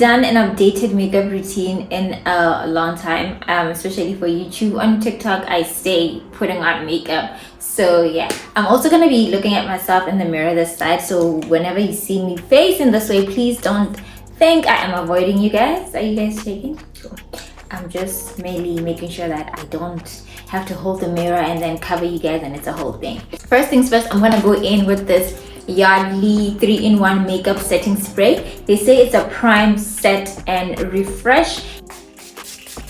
done an updated makeup routine in a long time, especially for YouTube. On TikTok, I stay putting on makeup. So yeah, I'm also gonna be looking at myself in the mirror this side. So whenever you see me facing this way, please don't think I am avoiding you guys. Are you guys shaking? Cool. I'm just mainly making sure that I don't have to hold the mirror and then cover you guys, and it's a whole thing. First things first, I'm gonna go in with this Yardley 3-in-1 makeup setting spray. They say it's a prime, set and refresh.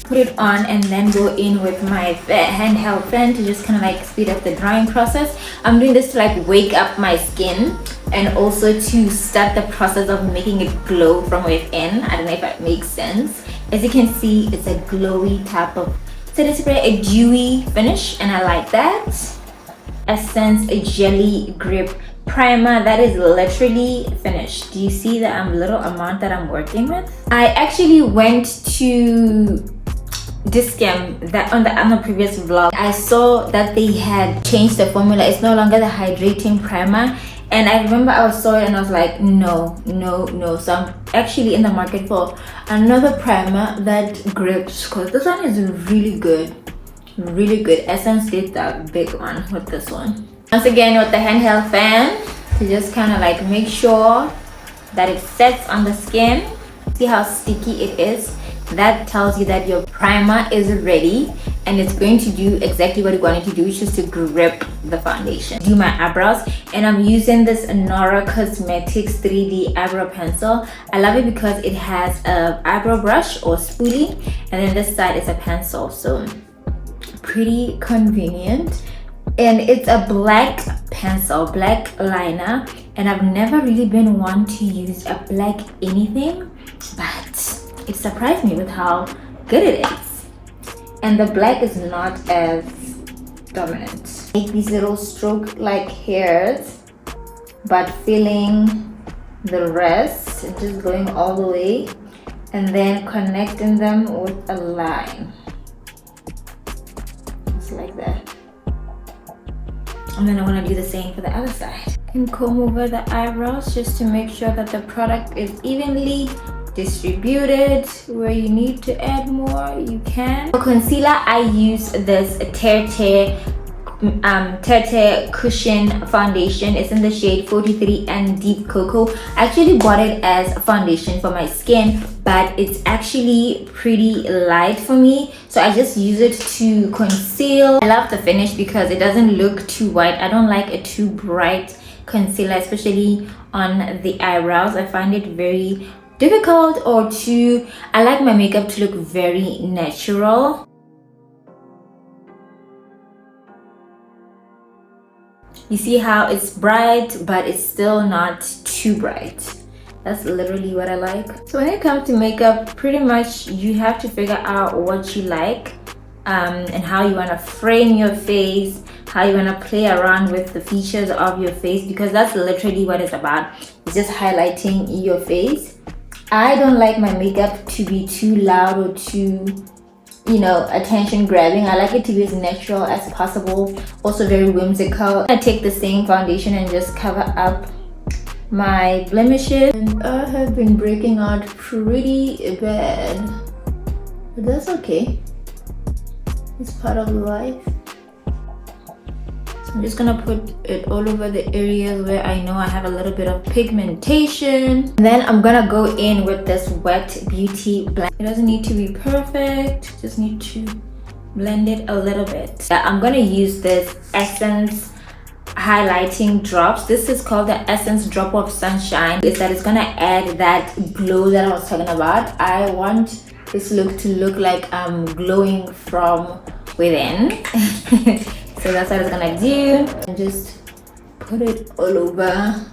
Put it on and then go in with my handheld fan to just kind of like speed up the drying process. I'm doing this to like wake up my skin and also to start the process of making it glow from within. I don't know if that makes sense. As you can see, it's a glowy type of setting spray, a dewy finish, and I like that. Essence Jelly Grip Primer that is literally finished. Do you see the little amount that I'm working with? I actually went to Discam that on the previous vlog. I saw that they had changed the formula. It's no longer the hydrating primer, and I remember I saw it and I was like, no. So I'm actually in the market for another primer that grips, because this one is really good. Essence did that big one with this one. Once again with the handheld fan to just kind of like make sure that it sets on the skin. See how sticky it is? That tells you that your primer is ready and it's going to do exactly what you want it to do, which is to grip the foundation. Do my eyebrows, and I'm using this Nora Cosmetics 3D eyebrow pencil. I love it because it has a eyebrow brush or spoolie, and then this side is a pencil, so pretty convenient. And it's a black pencil, black liner, and I've never really been one to use a black anything, but it surprised me with how good it is. And the black is not as dominant. Make these little stroke like hairs, but filling the rest, just going all the way, and then connecting them with a line. Just like that. And then I want to do the same for the other side. And comb over the eyebrows just to make sure that the product is evenly distributed. Where you need to add more, you can. For concealer, I use this Tete Cushion foundation. It's in the shade 43 and Deep Cocoa. I actually bought it as a foundation for my skin, but it's actually pretty light for me, so I just use it to conceal. I love the finish because it doesn't look too white. I don't like a too bright concealer, especially on the eyebrows. I find it very difficult, or I like my makeup to look very natural. You see how it's bright, but it's still not too bright. That's literally what I like. So when it comes to makeup, pretty much you have to figure out what you like, and how you want to frame your face, how you want to play around with the features of your face, because that's literally what it's about. It's just highlighting your face. I don't like my makeup to be too loud or too, attention grabbing. I like it to be as natural as possible, also very whimsical. I take the same foundation and just cover up my blemishes, and I have been breaking out pretty bad, but that's okay. It's part of life. I'm just gonna put it all over the areas where I know I have a little bit of pigmentation. And then I'm gonna go in with this Wet Beauty blend. It doesn't need to be perfect, just need to blend it a little bit. I'm gonna use this Essence highlighting drops. This is called the Essence Drop of Sunshine. It's gonna add that glow that I was talking about. I want this look to look like I'm glowing from within. So that's what it's gonna do. And just put it all over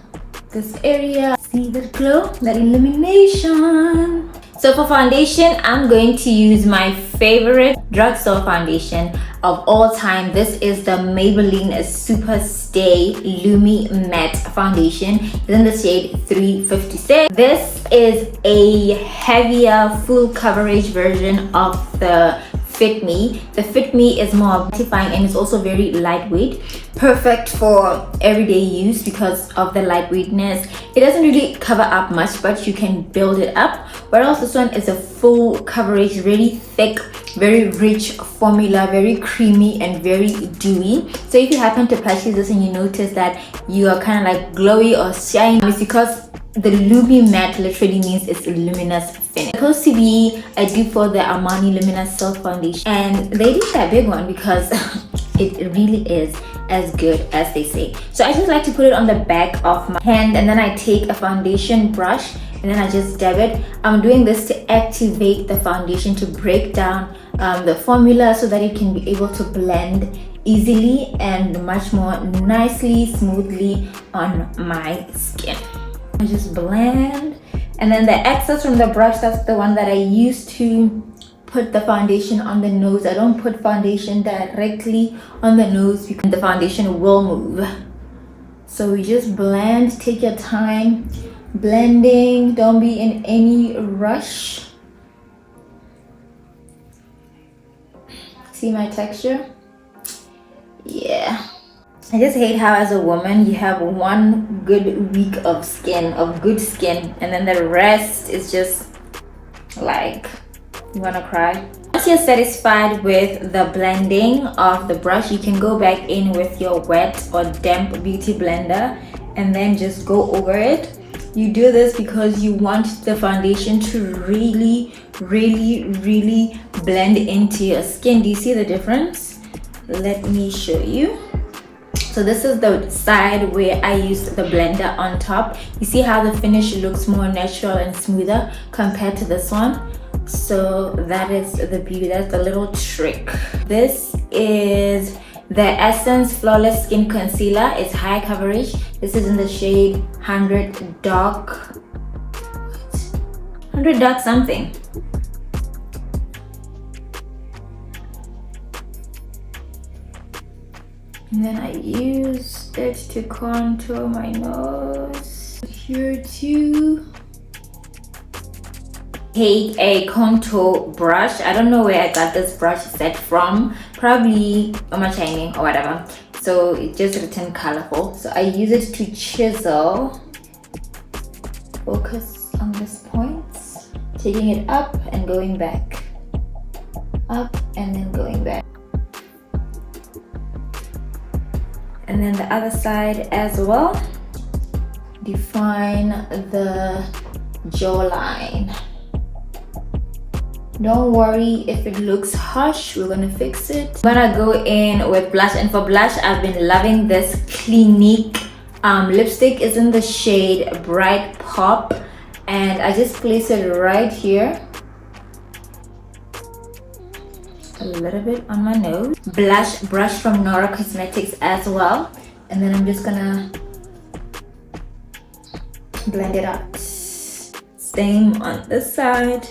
this area. See the glow, that illumination. So for foundation, I'm going to use my favorite drugstore foundation of all time. This is the Maybelline Super Stay Lumi Matte Foundation. It's in the shade 356. This is a heavier full coverage version of the Fit Me. The Fit Me is more beautifying and it's also very lightweight, perfect for everyday use because of the lightweightness. It doesn't really cover up much, but you can build it up. Whereas this one is a full coverage, really thick, very rich formula, very creamy and very dewy. So if you happen to purchase this and you notice that you are kind of like glowy or shiny, it's because the Lumi Matte literally means it's a luminous finish. It's supposed to be a dupe for the Armani Luminous Silk Foundation, and they did that big one because it really is as good as they say. So I just like to put it on the back of my hand, and then I take a foundation brush and then I just dab it. I'm doing this to activate the foundation, to break down the formula so that it can be able to blend easily and much more nicely, smoothly on my skin. I just blend, and then the excess from the brush, that's the one that I use to put the foundation on the nose. I don't put foundation directly on the nose because the foundation will move. So we just blend, take your time blending, don't be in any rush. See my texture? Yeah. I just hate how as a woman you have one good week of skin, of good skin, and then the rest is just like you wanna cry. Once you're satisfied with the blending of the brush, you can go back in with your wet or damp beauty blender and then just go over it. You do this because you want the foundation to really blend into your skin. Do you see the difference? Let me show you. So this is the side where I used the blender on top. You see how the finish looks more natural and smoother compared to this one? So that is the beauty, that's the little trick. This is the Essence Flawless Skin Concealer. It's high coverage. This is in the shade 100 Dark. 100 Dark something. And then I use it to contour my nose. Here too. Take a contour brush. I don't know where I got this brush set from. Probably Mama Shining or whatever. So it's just written colorful. So I use it to chisel. Focus on this point. Taking it up and going back. Up and then going back. And then the other side as well. Define the jawline. Don't worry if it looks harsh, we're gonna fix it. I'm gonna go in with blush, and for blush I've been loving this Clinique lipstick. Is in the shade Bright Pop, and I just place it right here. A little bit on my nose. Blush brush from Nora Cosmetics as well, and then I'm just gonna blend it out. Same on this side.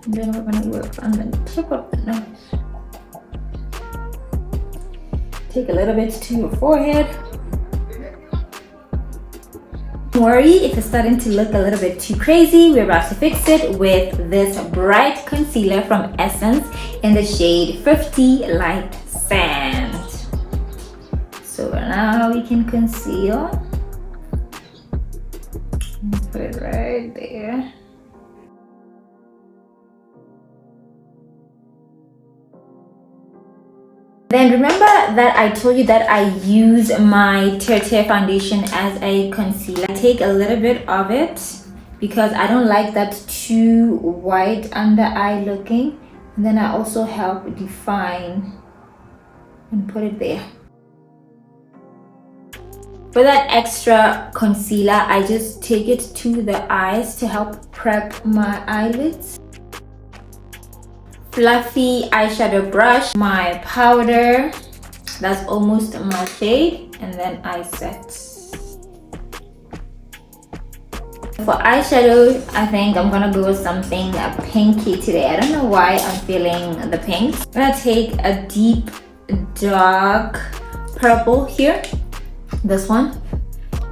And then we're gonna work on the tip of the nose. Take a little bit to your forehead. Don't worry if it's starting to look a little bit too crazy. We're about to fix it with this bright concealer from Essence in the shade 50 Light Sand. So now we can conceal. Put it right there. Then remember that I told you that I use my Tear foundation as a concealer. I take a little bit of it because I don't like that too white under eye looking. And then I also help define and put it there. For that extra concealer, I just take it to the eyes to help prep my eyelids. Fluffy eyeshadow brush, my powder, that's almost my shade, and then I set. For eyeshadow, I think I'm gonna go with something pinky today. I don't know why I'm feeling the pinks. I'm gonna take a deep dark purple here, this one,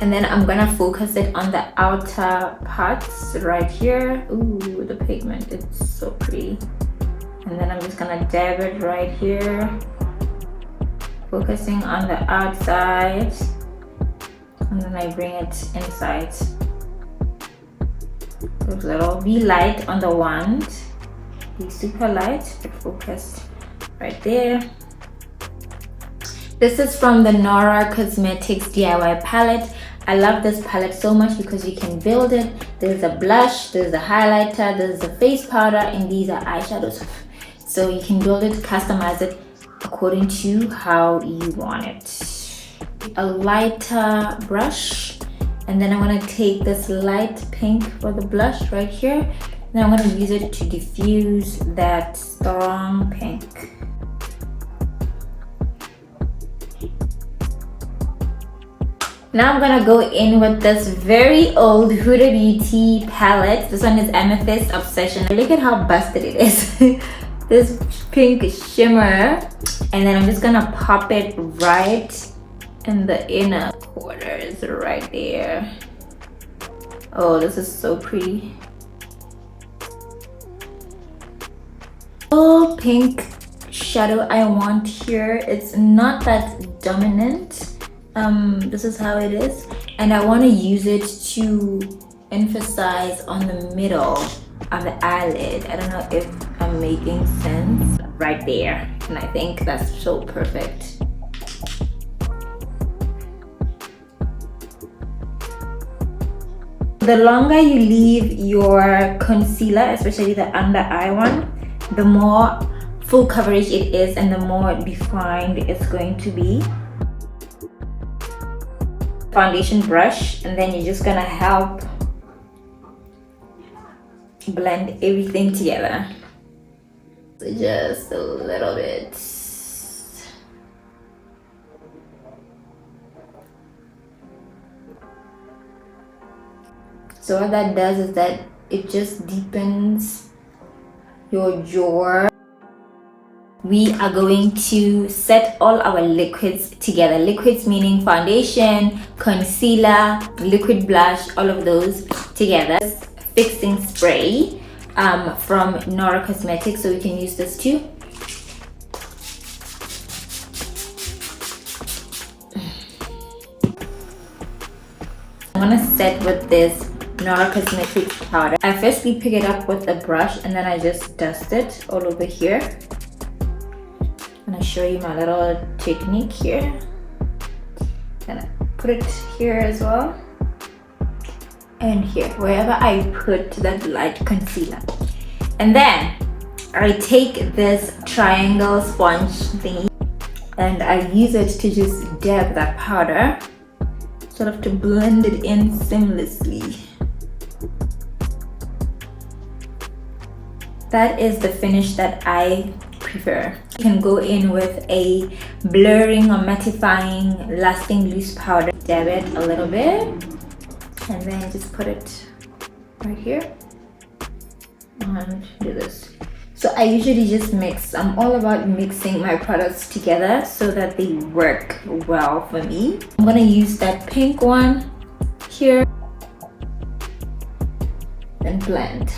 and then I'm gonna focus it on the outer parts right here. Ooh, the pigment, it's so pretty. And then I'm just gonna dab it right here, focusing on the outside, and then I bring it inside. Looks little. Be light on the wand, be super light but focused right there. This is from the Nora Cosmetics DIY palette. I love this palette so much because you can build it. There's a blush, there's a highlighter, there's a face powder, and these are eyeshadows. So you can build it, customize it according to how you want it. A lighter brush, and then I'm gonna take this light pink for the blush right here. Then I'm gonna use it to diffuse that strong pink. Now I'm gonna go in with this very old Huda Beauty palette. This one is Amethyst Obsession. Look at how busted it is. This pink shimmer. And then I'm just gonna pop it right in the inner quarters right there. Oh, this is so pretty. Oh, pink shadow I want here. It's not that dominant. This is how it is, and I want to use it to emphasize on the middle of the eyelid. I don't know if I'm making sense. Right there, and I think that's so perfect. The longer you leave your concealer, especially the under eye one, the more full coverage it is and the more defined it's going to be. Foundation brush, and then you're just gonna help blend everything together. So just a little bit. So what that does is that it just deepens your jaw. We are going to set all our liquids together. Liquids meaning foundation, concealer, liquid blush, all of those together. Fixing spray from Nora Cosmetics, so we can use this too. I'm gonna set with this Nora Cosmetics powder. I firstly pick it up with a brush and then I just dust it all over here. I'm gonna show you my little technique here. Gonna put it here as well, and here, wherever I put that light concealer. And then I take this triangle sponge thingy and I use it to just dab that powder, sort of to blend it in seamlessly. That is the finish that I prefer. You can go in with a blurring or mattifying lasting loose powder. Dab it a little bit and then just put it right here and do this. So I usually just mix. I'm all about mixing my products together so that they work well for me. I'm gonna use that pink one here and blend.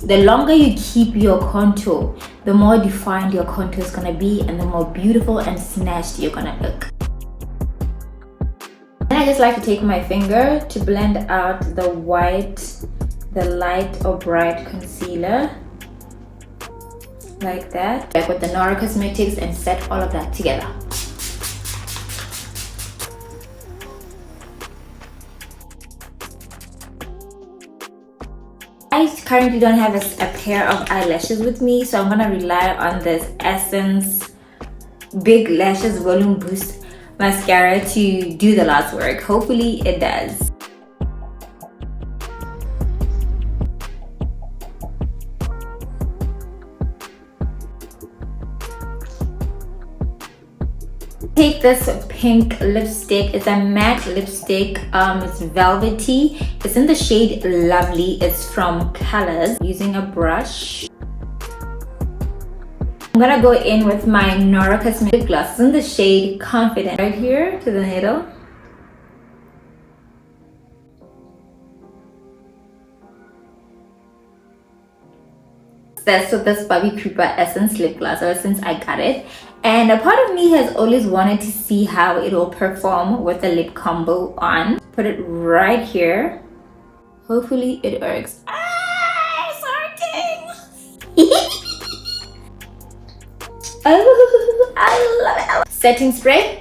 The longer you keep your contour, the more defined your contour is gonna be and the more beautiful and snatched you're gonna look. Then I just like to take my finger to blend out the white, the light or bright concealer, like that. Like with the Nora Cosmetics, and set all of that together. I currently don't have a pair of eyelashes with me, so I'm gonna rely on this Essence Big Lashes Volume Boost mascara to do the last work. Hopefully it does. Take this pink lipstick. It's a matte lipstick. It's velvety. It's in the shade Lovely. It's from Colors. Using a brush, I'm gonna go in with my Nora Cosmetics gloss. It's in the shade Confident. Right here to the middle. obsessed with this Bobby Creeper Essence lip gloss ever since I got it. And a part of me has always wanted to see how it will perform with the lip combo on. Put it right here. Hopefully it works. It's working! Oh, I love it. Setting spray.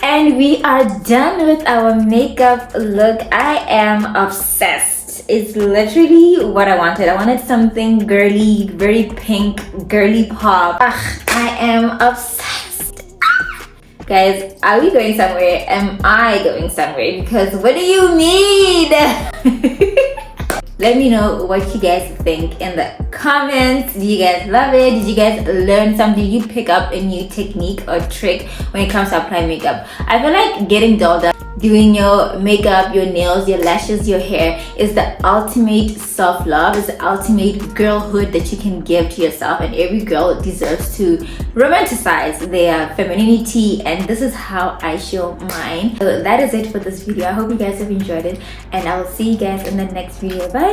And we are done with our makeup look. I am obsessed. It's literally what I wanted. I wanted something girly, very pink, girly pop. Ugh, I am obsessed. Guys, are we going somewhere? Am I going somewhere? Because what do you need? Let me know what you guys think in the comments. Do you guys love it? Did you guys learn something? Did you pick up a new technique or trick when it comes to applying makeup? I feel like getting dolled up, doing your makeup, your nails, your lashes, your hair is the ultimate self-love. It's the ultimate girlhood that you can give to yourself, and every girl deserves to romanticize their femininity, and this is how I show mine. So that is it for this video. I hope you guys have enjoyed it, and I will see you guys in the next video. Bye.